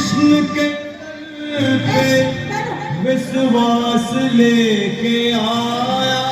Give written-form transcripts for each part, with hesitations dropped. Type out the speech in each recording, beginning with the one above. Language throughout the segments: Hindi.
कृष्ण के पे विश्वास लेके आया,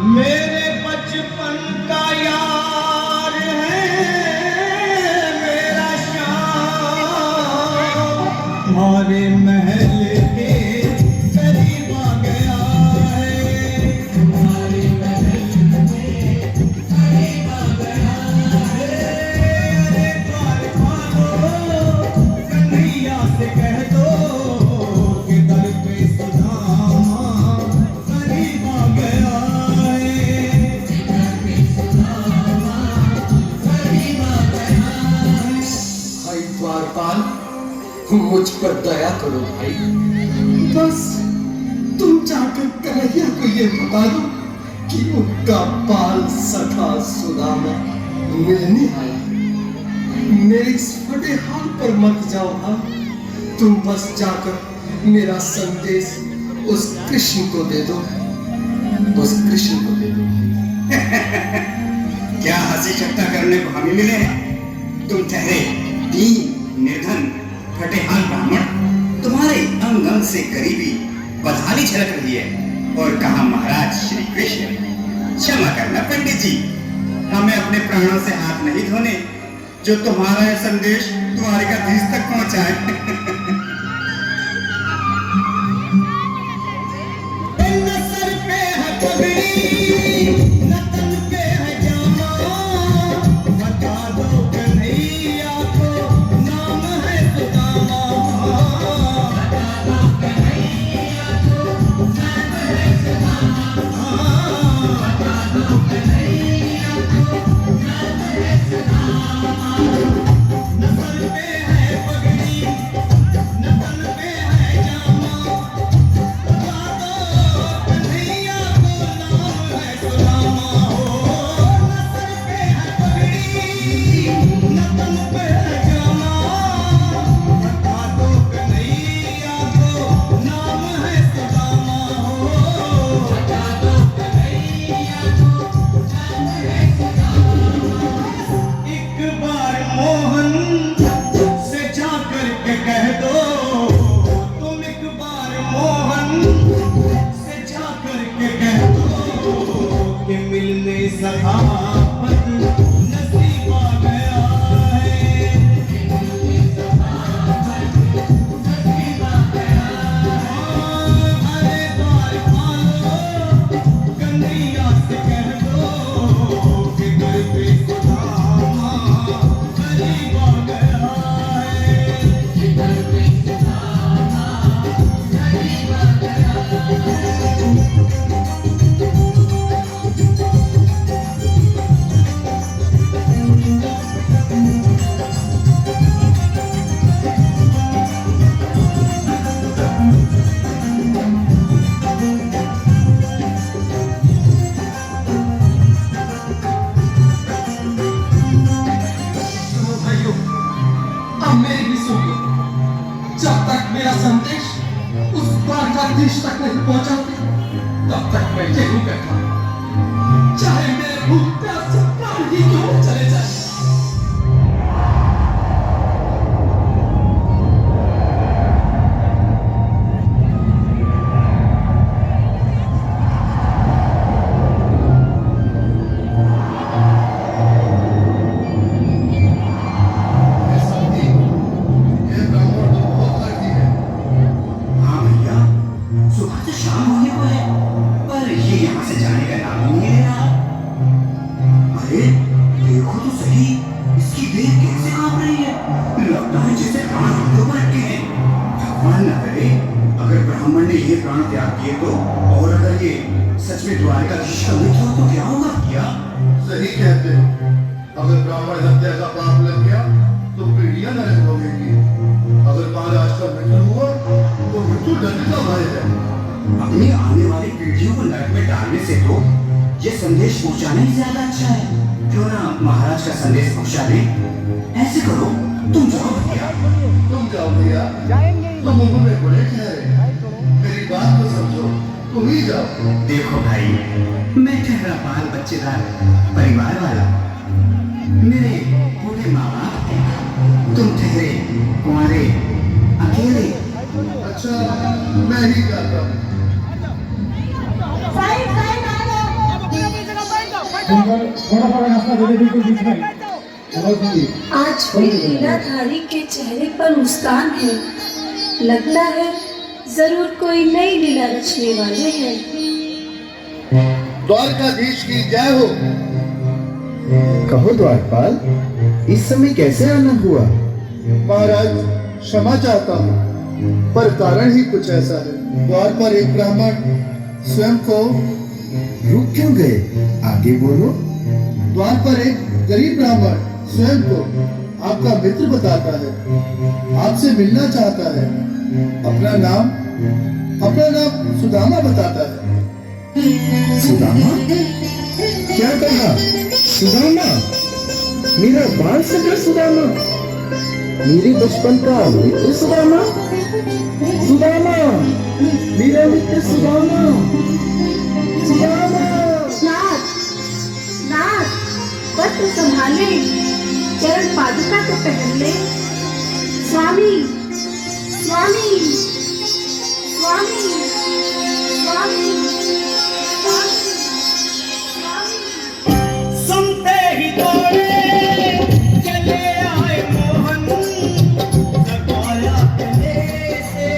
मेरे बचपन का यार है मेरा श्याम, तुम्हारे महल के करीब आ गया है, तुम्हारे महल के करीब आ गया है। अरे द्वार खोलो, कन्हैया से कह दो कि दर पे सुदामा करीब आ गया है, दर पे सुदामा करीब आ गया है। भाई द्वारपाल, मुझ पर दया करो भाई। बस तुम जाकर कन्हैया को ये बता दो कि उनका बाल सखा सुदामा मिलने आया। मेरे इस फटे हाल पर मत जाओ भाई, तुम बस जाकर मेरा संदेश उस कृष्ण को दे दो, उस कृष्ण को दे दो। क्या हंसी ठट्टा करने को हमें मिले हैं? तुम ठहरे दीन निर्धन फटेहाल ब्राह्मण, तुम्हारे अंग अंग से करीबी बदहाली झलक रही है। और कहा महाराज श्री कृष्ण, क्षमा करना पंडित जी, हमें अपने प्राणों से हाथ नहीं धोने जो तुम्हारा यह संदेश तुम्हारे गधीश तक पहुंचाए। न सर पे है पगड़ी, न तन पे है जामा, बता दो कन्हैया को नाम है सुदामा, बता दो कन्हैया को नाम है सुदामा, बता दो कन्हैया को नाम है सुदामा। न सर पे है पगड़ी, न तन पे है जामा, बता दो कन्हैया को नाम है सुदामा हो। न सर पे है पगड़ी, न तन पे है जामा, बता दो कन्हैया को नाम है सुदामा हो, बता दो कन्हैया को नाम है सुदामा। एक बार मोहन से जाकर के कह दो, तुम एक बार मोहन से जाकर के कह दो कि मिलने सखावत नसीब आ गया है, मिलने सखावत नसीब आ गया है। अरे द्वार खोलो, कन्हैया से कह दो कि घर पे सुदामा करीब आ गया है, घर पे सुदामा करीब आ गया है। सुनो भाइयों, अब मेरी भी सुन लो। जब तक मेरा संदेश उस द्वारकाधीश तक नहीं पहुंचा, तब तक मैं यहीं बैठा, चाहे मेरे भूख प्यास से प्राण ही क्यों चले जाए। हाँ भैया, सुबह से शाम होने को है, पर ये यहाँ से जाने का नाम ही नहीं ले रहा। अरे देखो तो सही, इसकी देह कैसे कांप रही है, लगता है जैसे प्राण हाथों पर अटके हैं। भगवान न करे अगर ब्राह्मण ने ये प्राण त्याग किए तो, और अगर ये सच में द्वारकाधीश का मित्र हो तो क्या होगा? क्या सही कहते हो, अगर ब्राह्मण हत्या का पाप लग गया तो पीढ़ियां नरक भोगेंगी, अगर महाराज का मृत्यु हुआ तो मृत्यु दंड का भय है। अपनी आने वाली पीढ़ियों को नरक में डालने से तो ये संदेश पहुंचाना ही ज्यादा अच्छा है। क्यों ना महाराज का संदेश पहुंचा दें? ऐसे करो, तुम जाओ भैया। तुम जाओ भैया, तुम उम्र में बड़े ठहरे, मेरी बात को समझो, तुम ही जाओ। देखो भाई, मैं ठहरा बाल बच्चेदार परिवार वाला, मेरे बूढ़े माँ बाप हैं, तुम ठहरे नहीं चाहता हूँ। आज भी लीलाधारी के चेहरे पर मुस्कान है। लगता है जरूर कोई नई लीला रचने वाले हैं। द्वारकाधीश की जय हो। कहो द्वारपाल, इस समय कैसे आना हुआ? महाराज क्षमा चाहता हूँ, पर कारण ही कुछ ऐसा है। द्वार पर एक ब्राह्मण स्वयं को रुक क्यों गए? आगे बोलो। द्वार पर एक गरीब ब्राह्मण स्वयं को आपका मित्र बताता है, आपसे मिलना चाहता है। अपना नाम सुदामा बताता है। सुदामा? क्या कहा? सुदामा? मेरा बाल सगा सुदामा? मेरे बचपन का मित्र सुदामा? सुदामा, मेरा मित्र सुदामा, सुदामा। नाथ, नाथ, पत्र संभाले, चरण पादुका तो पहन ले। स्वामी, स्वामी, स्वामी, स्वामी, स्वामी। सुनते ही दौड़े चले आए मोहन, लगाया गले से।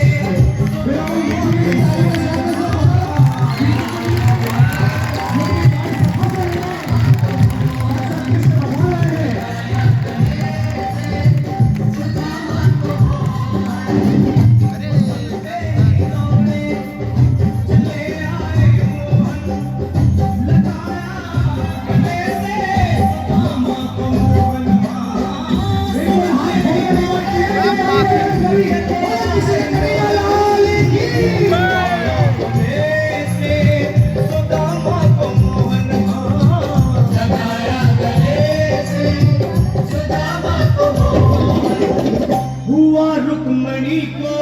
हुआ रुक्मणी को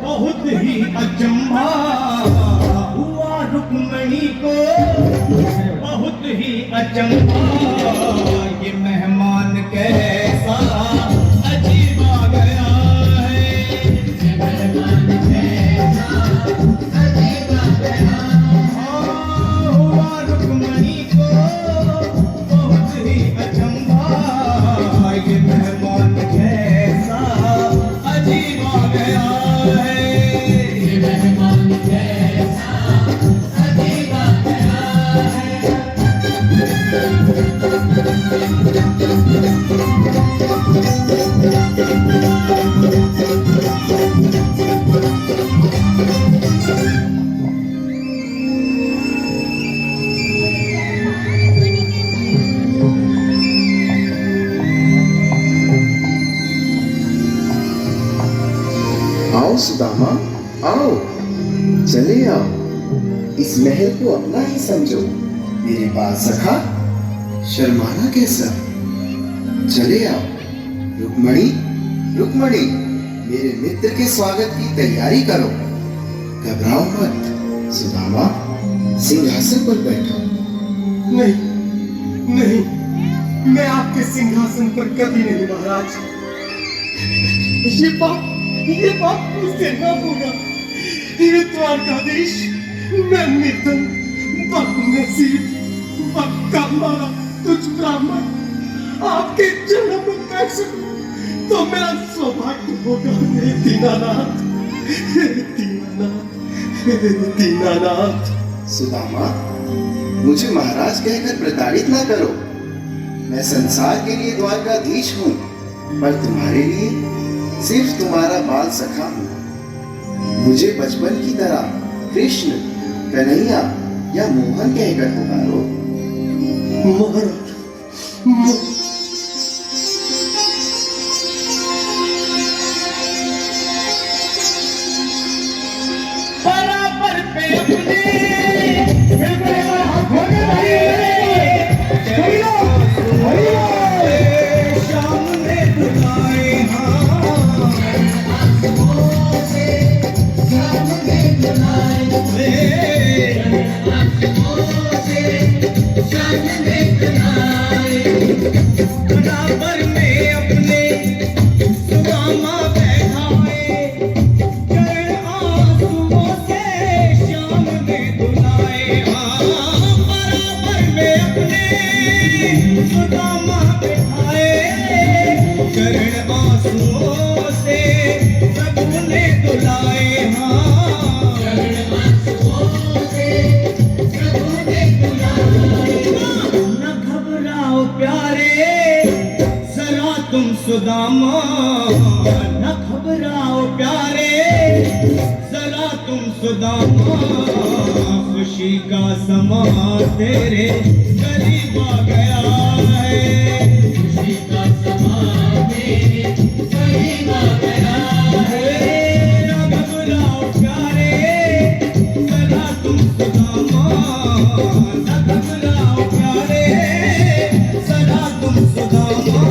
बहुत ही अचंभा, हुआ रुक्मणी को बहुत ही अचंभा। ये मेहमान कैसा अजीब आ गया है, ये मेहमान कैसा अजीब आ गया। हुआ रुक्मणी को बहुत ही अचंभा, ये मेहमान कैसा अजीब आ गया है, ये मेहमान कैसा अजीब आ गया है। आओ सुदामा, आओ, चले आओ। इस महल को अपना ही समझो। मेरे बाल सखा, शर्माना कैसा? चले आओ। रुक्मणी, रुक्मणी, मेरे मित्र के स्वागत की तैयारी करो। घबराओ मत। सुदामा, सिंहासन पर बैठो। नहीं, नहीं, मैं आपके सिंहासन पर कभी नहीं महाराज। ये बात मुझसे न होगा। ये द्वारकाधीश, मैं निर्धन, बदनसीब, बदकामारा, तुझ ब्राह्मण आपके चरणों में बैठ सकूं तो मेरा सौभाग्य होगा। हे दीनानाथ, हे दीनानाथ, हे दीनानाथ। सुदामा, मुझे महाराज कहकर प्रताड़ित ना करो। मैं संसार के लिए द्वारकाधीश हूँ, पर तुम्हारे लिए सिर्फ तुम्हारा बाल सखा हूँ। मुझे बचपन की तरह कृष्ण, कन्हैया या मोहन कहकर पुकारो। महाराज, बराबर पे अपने सामने बुलाए। हाँ सुदामा बिठाए चरण आंसुओं से प्रभु ने दुलाए हाँ चरण आंसुओं से प्रभु ने दुलाए न घबराओ प्यारे जरा तुम सुदामा न घबराओ प्यारे जरा तुम सुदामा खुशी का समा तेरे करीब आ गया है खुशी का समा तेरे करीब आ गया है न घबराओ प्यारे जरा तुम सुदामा न घबराओ प्यारे जरा तुम सुदामा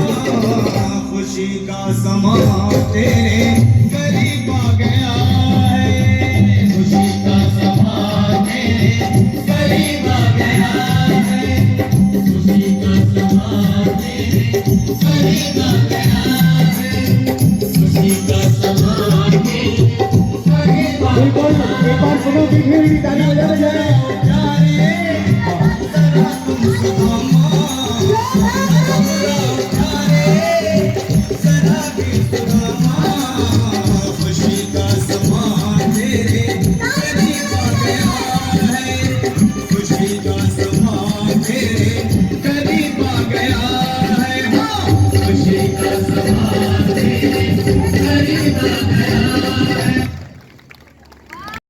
खुशी का समा तेरे